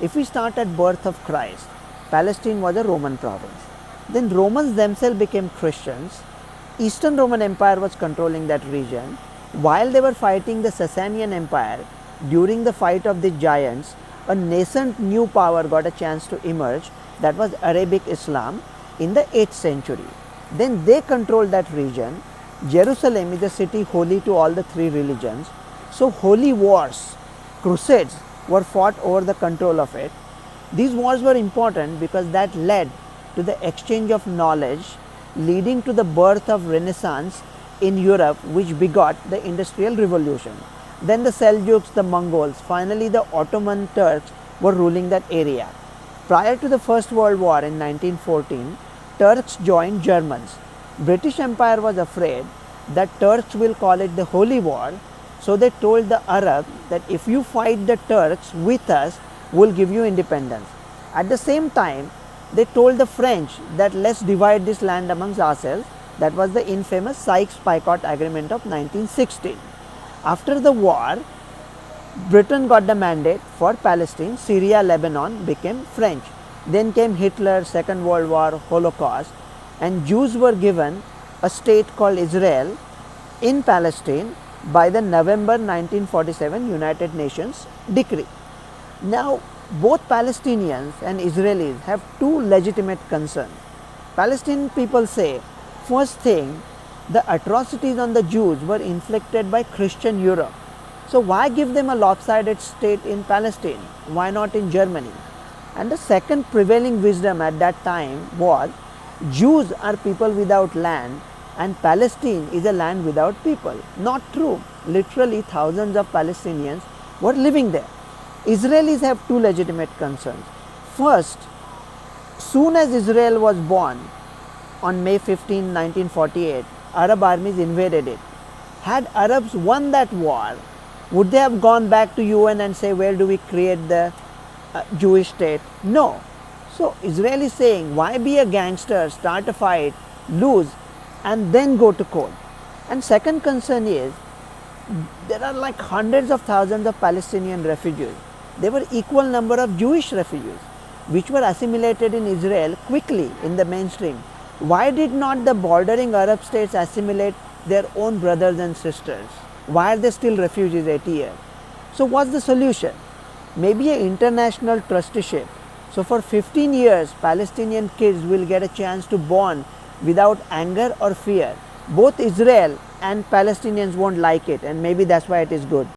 If we start at birth of Christ, Palestine was a Roman province. Then Romans themselves became Christians. Eastern Roman Empire was controlling that region. While they were fighting the Sasanian Empire, during the fight of the giants, a nascent new power got a chance to emerge, that was Arabic Islam in the 8th century. Then they controlled that region. Jerusalem is a city holy to all the three religions. So holy wars, crusades were fought over the control of it. These wars were important because that led to the exchange of knowledge, leading to the birth of Renaissance in Europe, which begot the Industrial Revolution. Then the Seljuks, the Mongols, finally the Ottoman Turks were ruling that area. Prior to the First World War in 1914, Turks joined Germans. British Empire was afraid that Turks will call it the Holy War, so they told the Arab that if you fight the Turks with us, we'll give you independence. At the same time, they told the French that let's divide this land amongst ourselves. That was the infamous Sykes-Picot Agreement of 1916. After the war, Britain got the mandate for Palestine. Syria, Lebanon became French. Then came Hitler, Second World War, Holocaust, and Jews were given a state called Israel in Palestine by the November 1947 United Nations decree. Now, both Palestinians and Israelis have two legitimate concerns. Palestinian people say, first thing, the atrocities on the Jews were inflicted by Christian Europe. So why give them a lopsided state in Palestine? Why not in Germany? And the second prevailing wisdom at that time was, Jews are people without land and Palestine is a land without people. Not true. Literally thousands of Palestinians were living there. Israelis have two legitimate concerns. First, soon as Israel was born on May 15, 1948, Arab armies invaded it. Had Arabs won that war, would they have gone back to UN and say, where do we create the Jewish state? No. So Israel is saying, why be a gangster, start a fight, lose, and then go to court? And second concern is, there are like hundreds of thousands of Palestinian refugees. There were equal number of Jewish refugees, which were assimilated in Israel quickly in the mainstream. Why did not the bordering Arab states assimilate their own brothers and sisters? Why are they still refugees 80 years? So what's the solution? Maybe an international trusteeship. So for 15 years, Palestinian kids will get a chance to born without anger or fear. Both Israel and Palestinians won't like it, and maybe that's why it is good.